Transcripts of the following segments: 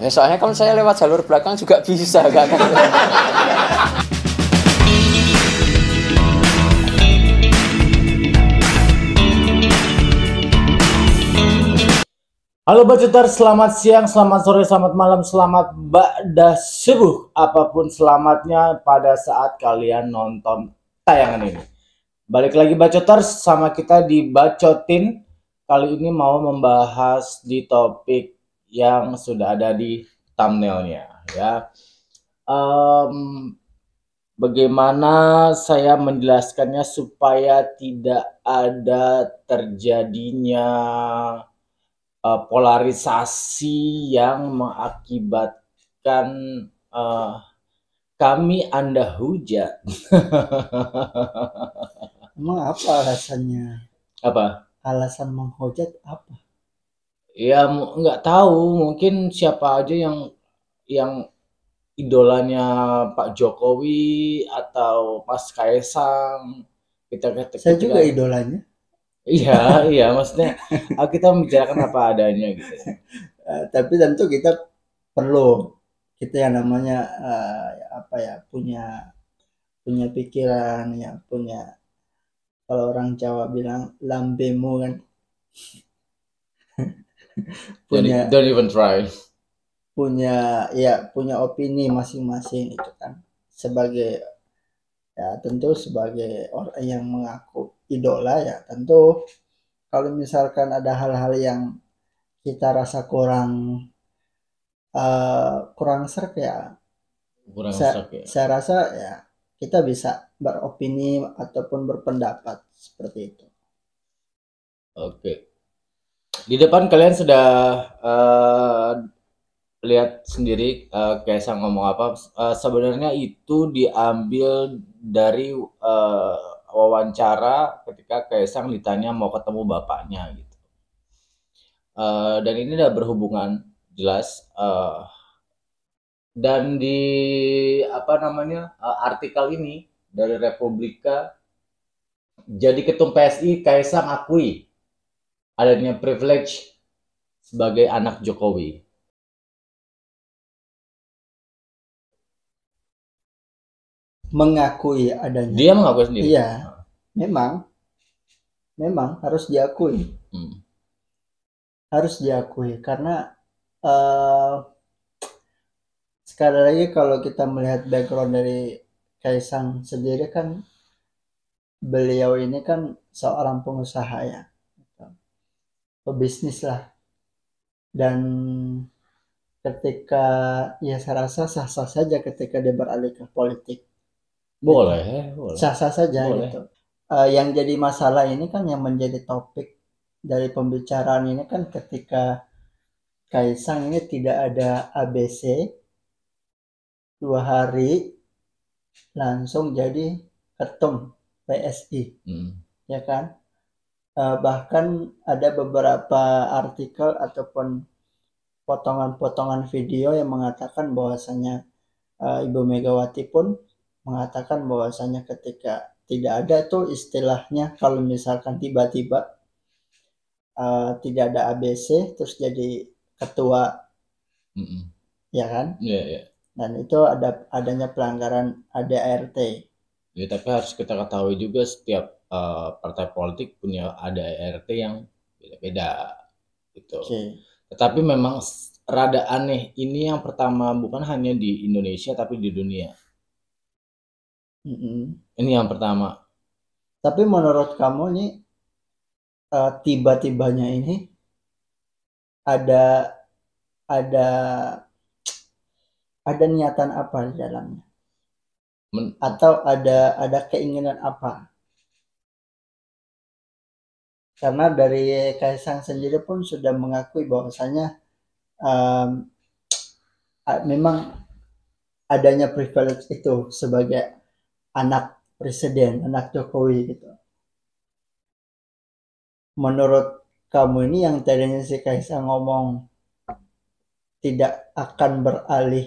Ya soalnya kalau saya lewat jalur belakang juga bisa kan. Halo Bacutar, selamat siang, selamat sore, selamat malam, selamat ba'da subuh. Apapun selamatnya pada saat kalian nonton tayangan ini. Balik lagi Bacotar, sama kita di Bacotin. Kali ini mau membahas di topik yang sudah ada di thumbnailnya ya. Em, Bagaimana saya menjelaskannya supaya tidak ada terjadinya polarisasi yang mengakibatkan uh, kami Anda hujat. Emang apa alasannya? Apa? Alasan menghujat apa? Ya nggak tahu, mungkin siapa aja yang idolanya Pak Jokowi atau Mas Kaisang. Saya Ketika juga idolanya. iya iya maksudnya kita membicarakan apa adanya gitu. Tapi tentu kita perlu kita yang namanya apa ya punya punya pikiran ya punya kalau orang Jawa bilang lambemu kan Jadi punya don't even try. punya opini masing-masing itu kan sebagai ya tentu sebagai orang yang mengaku idola ya tentu kalau misalkan ada hal-hal yang kita rasa kurang serk ya Kurang saya, serak ya. saya rasa ya kita bisa beropini ataupun berpendapat seperti itu. Oke. Di depan kalian sudah lihat sendiri Kaisang ngomong apa. Sebenarnya itu diambil dari wawancara ketika Kaisang ditanya mau ketemu bapaknya gitu. Dan ini udah berhubungan jelas. Dan di apa namanya artikel ini dari Republika, jadi ketum PSI Kaisang akui adanya privilege sebagai anak Jokowi. Mengakui adanya. Dia mengakui sendiri. Iya, memang harus diakui. Harus diakui karena sekali lagi kalau kita melihat background dari Kaisang sendiri kan beliau ini kan seorang pengusaha ya, pebisnis lah. Dan ketika ya saya rasa sah-sah saja ketika dia beralih ke politik. Boleh, boleh. Sah-sah saja boleh. gitu. Yang jadi masalah ini kan yang menjadi topik dari pembicaraan ini kan ketika Kaisang ini tidak ada ABC 2 hari langsung jadi ketum PSI, ya kan? Bahkan ada beberapa artikel ataupun potongan-potongan video yang mengatakan bahwasanya Ibu Megawati pun mengatakan bahwasanya ketika tidak ada tuh istilahnya kalau misalkan tiba-tiba tidak ada ABC terus jadi ketua, ya kan? Dan itu adanya pelanggaran ADART. Ya, tapi harus kita ketahui juga setiap partai politik punya ADART yang beda-beda gitu. Tetapi memang rada aneh ini yang pertama bukan hanya di Indonesia tapi di dunia. Ini yang pertama. Tapi menurut kamu nih tiba-tibanya ini ada niatan apa di dalamnya? Atau ada keinginan apa? Karena dari Kaisang sendiri pun sudah mengakui bahwasanya memang adanya privilege itu sebagai anak presiden, anak Jokowi gitu. Menurut kamu ini yang tadinya si Kaisang ngomong tidak akan beralih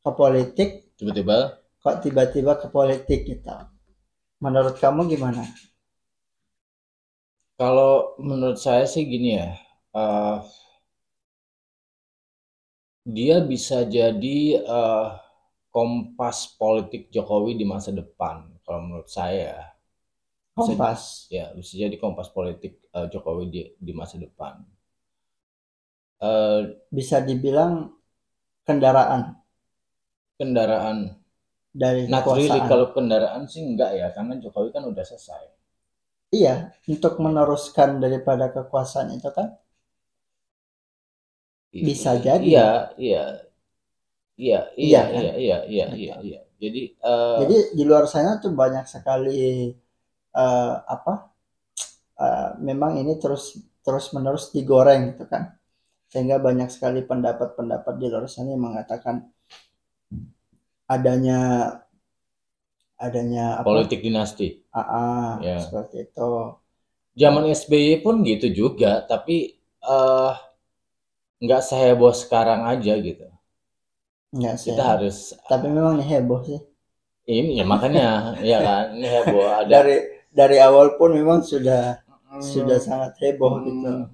ke politik, tiba-tiba ke politik gitu. Menurut kamu gimana? Kalau menurut saya sih gini ya, dia bisa jadi kompas politik Jokowi di masa depan. Kalau menurut saya, Kompas. ya bisa jadi kompas politik Jokowi di masa depan. Bisa dibilang kendaraan dari Not really, kekuasaan. kalau kendaraan sih enggak ya, karena Jokowi kan udah selesai. Iya, untuk meneruskan daripada kekuasaan itu kan bisa jadi. Iya. Jadi di luar sana tuh banyak sekali memang ini terus menerus digoreng gitu kan, sehingga banyak sekali pendapat-pendapat di luar sana yang mengatakan adanya politik dinasti. Ya. Seperti itu. Zaman SBY pun gitu juga, tapi nggak seheboh sekarang aja gitu. Nggak sih. Kita harus. Tapi memang ini heboh sih. Ini ya makanya, ya kan, ini heboh. Dari awal pun memang sudah sangat heboh gitu.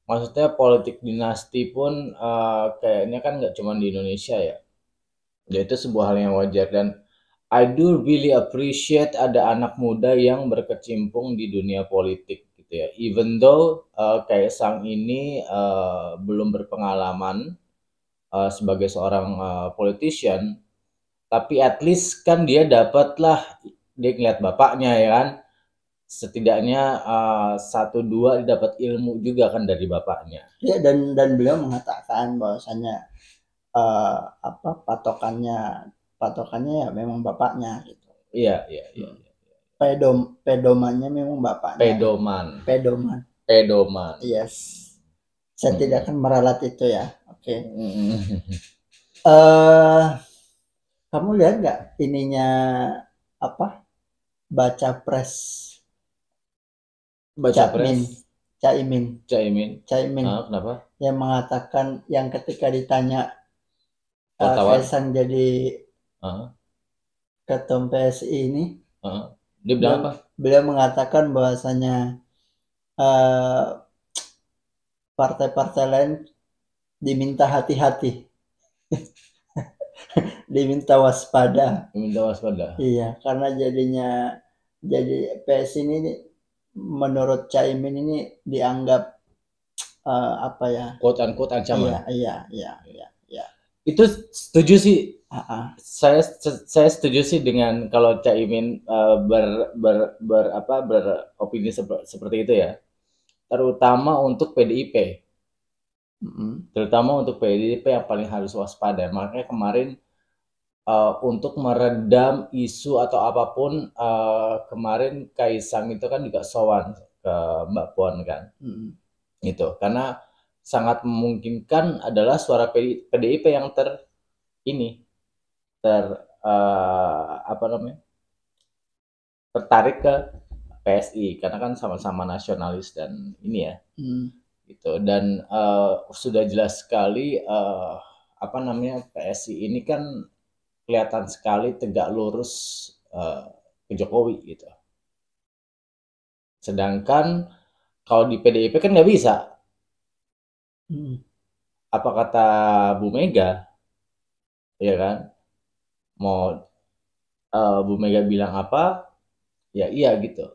Maksudnya politik dinasti pun kayaknya kan nggak cuma di Indonesia ya. Ya itu sebuah hal yang wajar, dan I do really appreciate ada anak muda yang berkecimpung di dunia politik gitu ya. Even though Kaisang ini belum berpengalaman sebagai seorang politician, tapi at least kan dia ngeliat bapaknya ya kan. Setidaknya 1-2 dapat ilmu juga kan dari bapaknya. Ya, dan beliau mengatakan bahwasanya patokannya ya memang bapaknya gitu. Iya. Pedomannya memang bapaknya. Pedoman. Yes. Saya tidak akan meralat itu ya. Oke. Kamu lihat nggak ininya baca pres Caimin. Kenapa? Yang mengatakan, yang ketika ditanya Kaisang jadi ketum PSI ini, dia bilang apa? Beliau mengatakan bahwasanya partai-partai lain diminta hati-hati. diminta waspada. Iya, karena jadi PSI ini menurut Caimin ini dianggap quote unquote ancaman. Iya. Itu setuju sih. Saya setuju sih dengan kalau Caimin beropini seperti itu ya. Terutama untuk PDIP. Terutama untuk PDIP yang paling harus waspada. Makanya kemarin untuk meredam isu atau apapun, kemarin Kaisang itu kan juga sowan ke Mbak Puan kan. Gitu. Karena sangat memungkinkan adalah suara PDIP yang tertarik ke PSI, karena kan sama-sama nasionalis dan ini ya. Gitu. Dan sudah jelas sekali PSI ini kan kelihatan sekali tegak lurus ke Jokowi gitu. Sedangkan kalau di PDIP kan nggak bisa. Apa kata Bu Mega, ya kan? Mau Bu Mega bilang apa, ya iya gitu.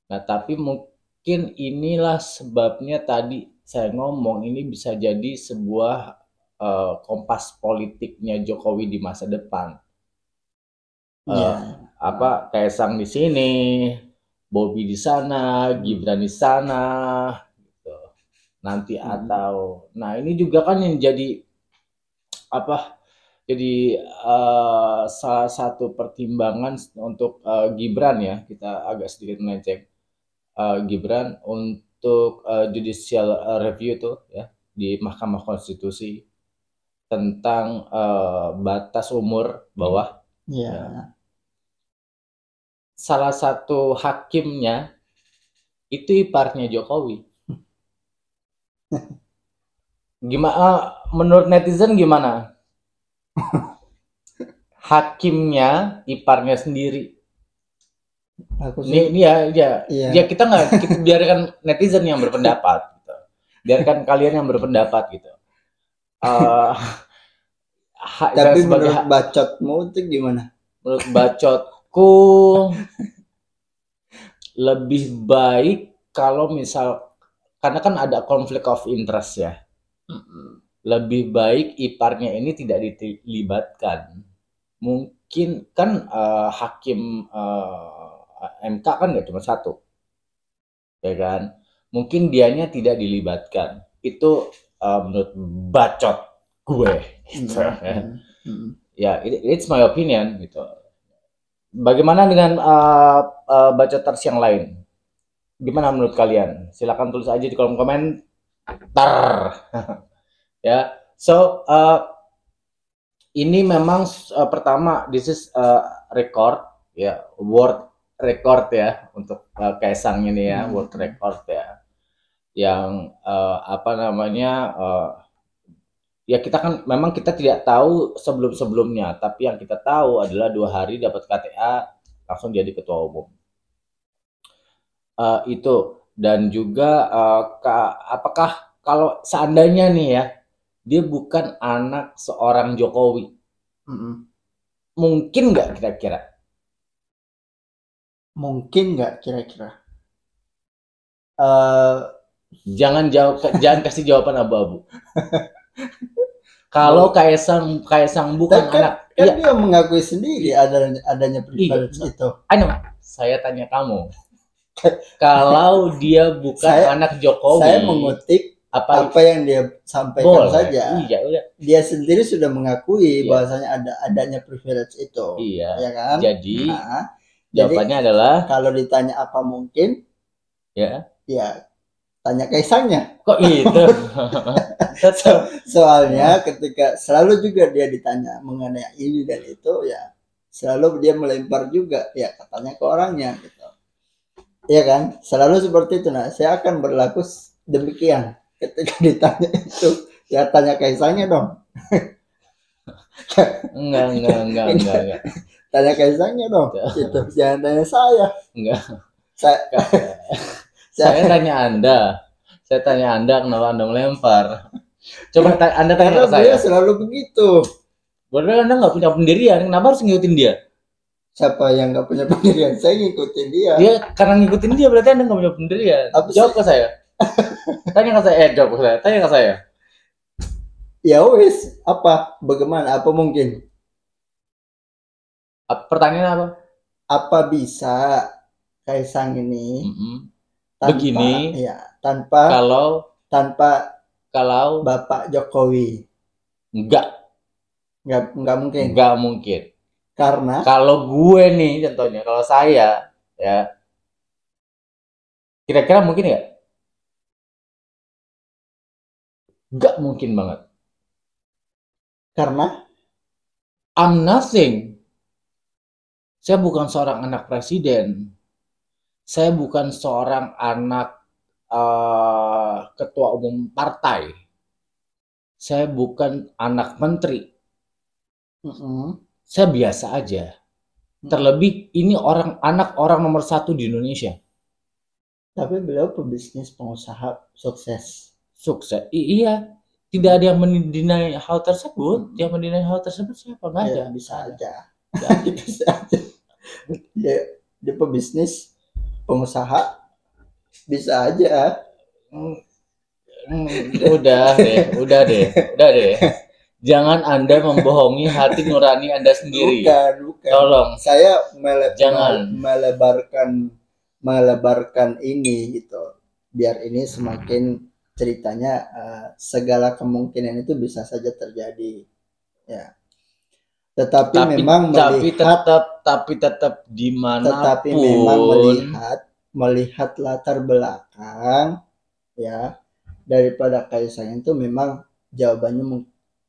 Nah tapi mungkin inilah sebabnya tadi saya ngomong ini bisa jadi sebuah kompas politiknya Jokowi di masa depan. Kaisang di sini, Bobi di sana, Gibran di sana. Nanti nah ini juga kan yang jadi salah satu pertimbangan untuk Gibran ya, kita agak sedikit melenceng, Gibran untuk judicial review tuh ya di Mahkamah Konstitusi tentang batas umur bawah. Ya. Salah satu hakimnya itu iparnya Jokowi. Gimana menurut netizen gimana? Hakimnya iparnya sendiri. Ya kita biarkan netizen yang berpendapat gitu. Biarkan kalian yang berpendapat gitu. eh, Tapi sebagai menurut bacotmu itu gimana? menurut bacotku lebih baik kalau misal, karena kan ada konflik of interest ya, lebih baik iparnya ini tidak dilibatkan. Mungkin kan hakim MK kan nggak cuma satu, ya kan? Mungkin dianya tidak dilibatkan. Itu menurut bacot gue, gitu, ya. Ya, it's my opinion gitu. Bagaimana dengan bacoters yang lain? Gimana menurut kalian? Silakan tulis aja di kolom komentar. Ya, so ini memang pertama, this is record ya, world record ya untuk Kaisang ini ya, world record ya, yang apa namanya, ya kita kan memang kita tidak tahu sebelum-sebelumnya, tapi yang kita tahu adalah 2 hari dapat KTA langsung jadi ketua umum. Itu, dan juga apakah kalau seandainya nih ya, dia bukan anak seorang Jokowi, mungkin nggak kira-kira? Mungkin nggak kira-kira? Jangan kasih jawaban abu-abu. Kalau Kaisang bukan anak, kan dia mengakui sendiri adanya privilege itu. Saya tanya kamu, kalau dia bukan anak Jokowi, saya mengutip apa yang dia sampaikan saja. Iya, udah. Dia sendiri sudah mengakui bahwasanya adanya privilege itu. Iya. Ya kan? Jadi jawabannya adalah, kalau ditanya apa mungkin, ya tanya Kaisangnya. Kok itu? Soalnya ketika selalu juga dia ditanya mengenai ini dan itu, ya selalu dia melempar juga ya katanya ke orangnya gitu. Ya kan? Selalu seperti itu. Nah, saya akan berlaku demikian ketika ditanya itu. Ya tanya Kaisangnya dong. Enggak. Tanya Kaisangnya dong. Gitu. Jangan tanya saya. Enggak. Saya tanya Anda. Saya tanya Anda kenapa Anda melempar. Coba Anda tanya ke saya. Karena dia selalu begitu. Berarti Anda nggak punya pendirian. Kenapa harus ngikutin dia? Siapa yang nggak punya pendirian? Saya ngikutin dia. Dia karena ngikutin dia berarti Anda nggak punya pendirian. Jawab ke saya. Tanya ke saya. Jawab ke saya. Tanya ke saya. Ya wes, apa? Bagaimana? Apa mungkin? Pertanyaan apa? Apa bisa Kaisang ini begini? Ya, tanpa kalau Bapak Jokowi. Enggak mungkin. Enggak mungkin. Karena kalau gue nih contohnya, kalau saya ya, kira-kira mungkin ya? Enggak mungkin banget. Karena I'm nothing. Saya bukan seorang anak presiden. Saya bukan seorang anak ketua umum partai. Saya bukan anak menteri. Saya biasa aja. Terlebih ini anak orang nomor 1 di Indonesia. Tapi beliau pebisnis, pengusaha sukses. Iya. Tidak ada yang mendinai hal tersebut. Yang mendinai hal tersebut siapa? Nggak ada. Bisa aja. Dia pebisnis, pengusaha, bisa aja. Udah deh. Jangan Anda membohongi hati nurani Anda sendiri. Bukan. Tolong. Saya jangan melebarkan ini gitu. Biar ini semakin ceritanya segala kemungkinan itu bisa saja terjadi. Ya. Tetapi memang melihat latar belakang ya daripada Kaisang itu memang jawabannya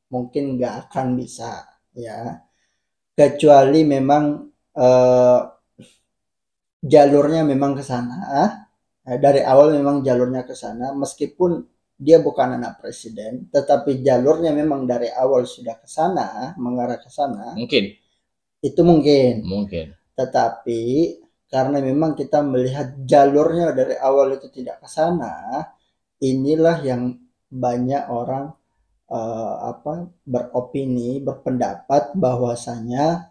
mungkin nggak akan bisa ya, kecuali memang jalurnya memang ke sana. Dari awal memang jalurnya ke sana, meskipun dia bukan anak presiden, tetapi jalurnya memang dari awal sudah ke sana, mengarah ke sana. Mungkin. Itu mungkin. Tetapi karena memang kita melihat jalurnya dari awal itu tidak ke sana, inilah yang banyak orang beropini, berpendapat bahwasanya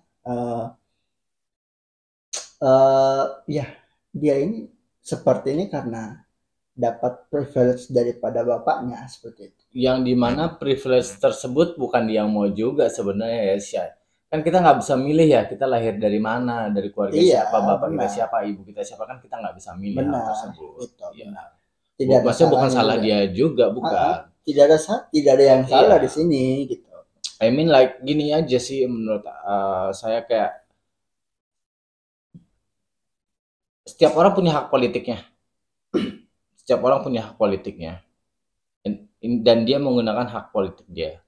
ya dia ini seperti ini karena dapat privilege daripada bapaknya seperti itu. Yang dimana privilege tersebut bukan dia mau juga sebenarnya ya Syah. Kan kita nggak bisa milih ya, kita lahir dari mana, dari keluarga siapa, bapak kita siapa, ibu kita siapa, kan kita nggak bisa milih hal tersebut. Itu, ya. Tidak ada maksudnya bukan salah dia juga, bukan. Tidak ada yang salah di sini gitu. I mean like gini aja sih menurut saya, kayak setiap orang punya hak politiknya. Setiap orang punya hak politiknya. Dan dia menggunakan hak politik dia.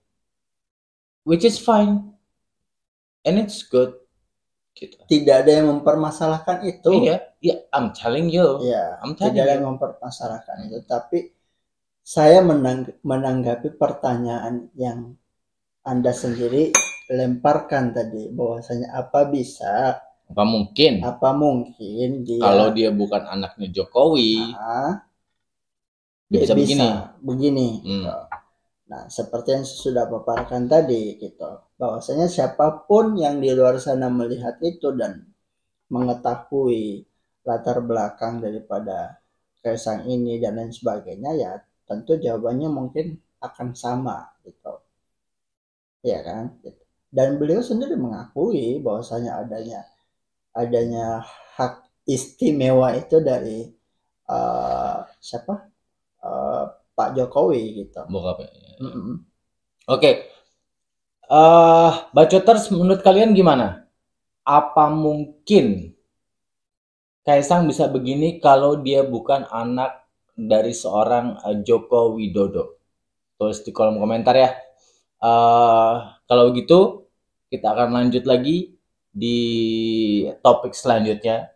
Which is fine. And it's good. Gitu. Tidak ada yang mempermasalahkan itu. Iya, I'm telling you. Iya, tidak ada yang mempermasalahkan itu. Tapi saya menanggapi pertanyaan yang Anda sendiri lemparkan tadi, bahwasanya apa mungkin dia, kalau dia bukan anaknya Jokowi, dia bisa begini. Nah, seperti yang sudah paparkan tadi gitu, bahwasanya siapapun yang di luar sana melihat itu dan mengetahui latar belakang daripada Kaisang ini dan lain sebagainya, ya tentu jawabannya mungkin akan sama gitu. Ya kan? Dan beliau sendiri mengakui bahwasanya adanya hak istimewa itu dari Pak Jokowi gitu. Oke. Bacoters, menurut kalian gimana? Apa mungkin Kaisang bisa begini kalau dia bukan anak dari seorang Joko Widodo? Tulis di kolom komentar ya. Kalau gitu kita akan lanjut lagi di topik selanjutnya.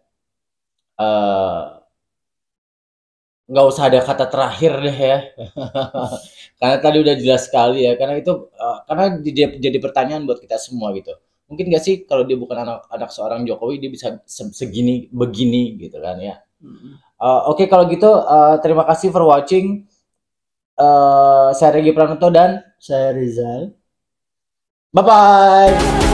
Nggak usah ada kata terakhir deh ya. Karena tadi udah jelas sekali ya. Karena itu karena jadi pertanyaan buat kita semua gitu. Mungkin nggak sih kalau dia bukan anak seorang Jokowi dia bisa begini gitu kan ya. Oke, kalau gitu terima kasih for watching. Saya Regi Pranoto dan saya Rizal. Bye bye.